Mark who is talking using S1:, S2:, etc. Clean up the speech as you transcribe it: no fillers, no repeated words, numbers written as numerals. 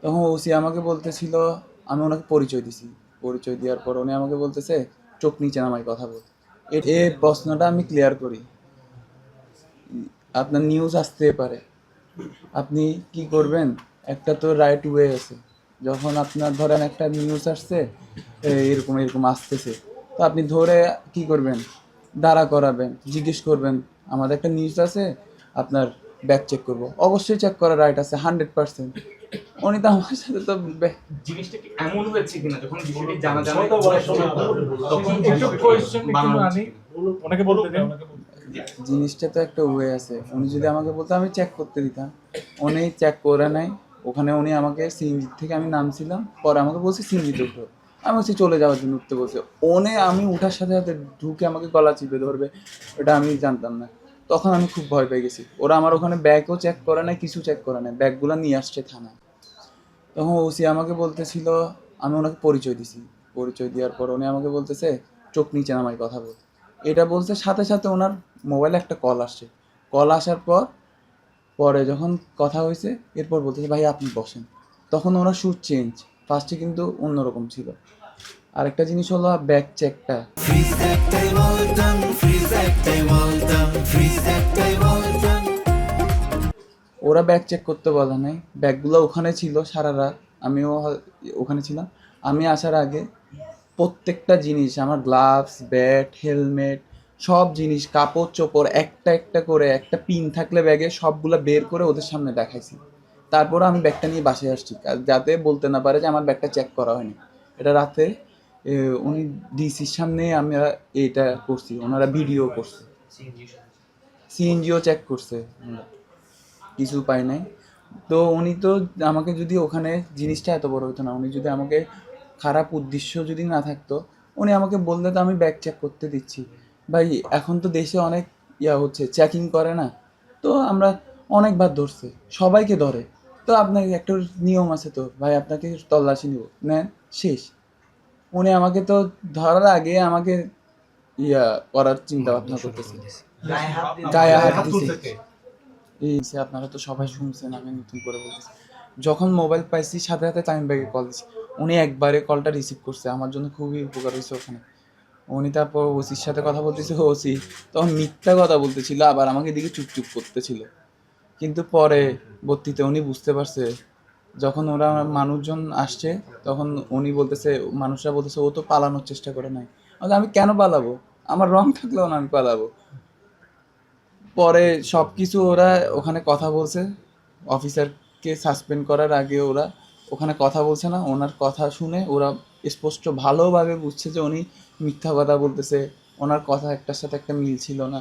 S1: তখন ওসি আমাকে বলতেছিল, আমি ওনাকে পরিচয় দিছি। পরিচয় দেওয়ার পর উনি আমাকে বলতেছে, চোখ নিচে নামাই কথা বল। এই প্রশ্নটা আমি ক্লিয়ার করি। আপনার নিউজ আসতে পারে, আপনি কি করবেন? একটা তো রাইট ওয়ে আছে। যখন আপনার ধরেন একটা নিউজ আসছে, এরকম এরকম আসতেছে, তো আপনি ধরে কি করবেন? দাঁড়া করাবেন, জিজ্ঞেস করবেন, আমাদের একটা নিউজ আছে, আপনার ব্যাক চেক করব। অবশ্যই চেক করার রাইট আছে 100%। উনি তো আমার সাথে তো
S2: জিনিসটা কি এমন হয়েছে কিনা যখন বিষয়টি জানা জানা তখন
S3: একটু কোয়েশ্চেন একটু আনি ওনাকে বলতে দেন।
S1: জিনিসটা তো একটা ওয়ে আছে। উনি যদি আমাকে বলতো আমি চেক করতে দিতাম। উনি চেক করে নাই। ওখানে উনি আমাকে সিএনজি থেকে আমি নামছিলাম, পরে আমাকে বলছে সিএনজিতে উঠো। আমি হচ্ছে চলে যাওয়ার জন্য উঠতে বলছে। আমি উঠার সাথে সাথে ঢুকে আমাকে গলা চিপে ধরবে, এটা আমি জানতাম না। তখন আমি খুব ভয় পেয়ে গেছি। ওরা আমার ওখানে ব্যাগও চেক করে নাই, কিছু চেক করে নাই, ব্যাগগুলো নিয়ে আসছে থানায়। তখন ওসি আমাকে বলতেছিল, আমি ওনাকে পরিচয় দিছি। পরিচয় দেওয়ার পর উনি আমাকে বলতেছে, চোখ নিচে নামাই কথা বল। এটা বলছে সাথে সাথে ওনার মোবাইলে একটা কল আসছে। কল আসার পর পরে যখন কথা হয়েছে, এরপর বলতেছে ভাই আপনি বসেন। তখন ওনার সুর চেঞ্জ। ফার্স্টে কিন্তু অন্যরকম ছিল। আরেকটা জিনিস হলো ব্যাক চেকটা। ওরা ব্যাগ চেক করতে বলে নাই, ব্যাগগুলো ওখানে ছিল সারা রাত। আমিও ওখানে ছিলাম। আমি আসার আগে প্রত্যেকটা জিনিস, আমার গ্লাভস, ব্যাট, হেলমেট, সব জিনিস, কাপড় চোপড় একটা একটা করে, একটা পিন থাকলে ব্যাগে সবগুলো বের করে ওদের সামনে দেখাইছি। তারপরে আমি ব্যাগটা নিয়ে বাসায় আসছি, যাতে বলতে না পারে যে আমার ব্যাগটা চেক করা হয়নি। এটা রাতে উনি ডিসির সামনে আমরা এটা করছি, ওনারা ভিডিও করছে, সিএনজিও চেক করছে। কিছু পাই নাই। তো উনি তো আমাকে যদি ওখানে জিনিসটা এত বড় হতো না, উনি যদি আমাকে খারাপ উদ্দেশ্য যদি না থাকতো, উনি আমাকে বললে তো আমি ব্যাগ চেক করতে দিচ্ছি। ভাই এখন তো দেশে অনেক হচ্ছে, চেকিং করে না, তো আমরা অনেকবার ধরছে, সবাইকে ধরে। তো আপনার একটা নিয়ম আছে তো ভাই, আপনাকে তল্লাশি নিব, নেন, শেষ। উনি আমাকে তো ধরার আগে আমাকে করার চিন্তা ভাবনা করতেছে, গায়ে হাত দিছে। আপনারা তো সবাই শুনছেন, আমি নতুন করে বলতেছি। যখন মোবাইল পাইছি সাথে সাথে টাইম ব্যাগে কল দিছি। উনি একবারে কলটা রিসিভ করছে, আমার জন্য খুবই উপকার হয়েছে ওখানে। উনি তারপর ওসির সাথে কথা বলতেছে, ওসি তখন মিথ্যা কথা বলতেছিল, আবার আমাকে দিকে চুপ চুপ করতেছিল। কিন্তু পরে বর্তিতে উনি বুঝতে পারছে, যখন ওরা মানুষজন আসছে, তখন উনি বলতেছে, মানুষরা বলতেছে ও তো পালানোর চেষ্টা করে নাই। আমি কেন পালাবো? আমার রং থাকলেও না আমি পালাবো। পরে সবকিছু ওরা ওখানে কথা বলছে, অফিসারকে সাসপেন্ড করার আগে ওরা ওখানে কথা বলছে না। ওনার কথা শুনে ওরা স্পষ্ট ভালোভাবে বুঝছে যে উনি মিথ্যা কথা বলতেছে, ওনার কথা একটার সাথে একটা মিল ছিল না।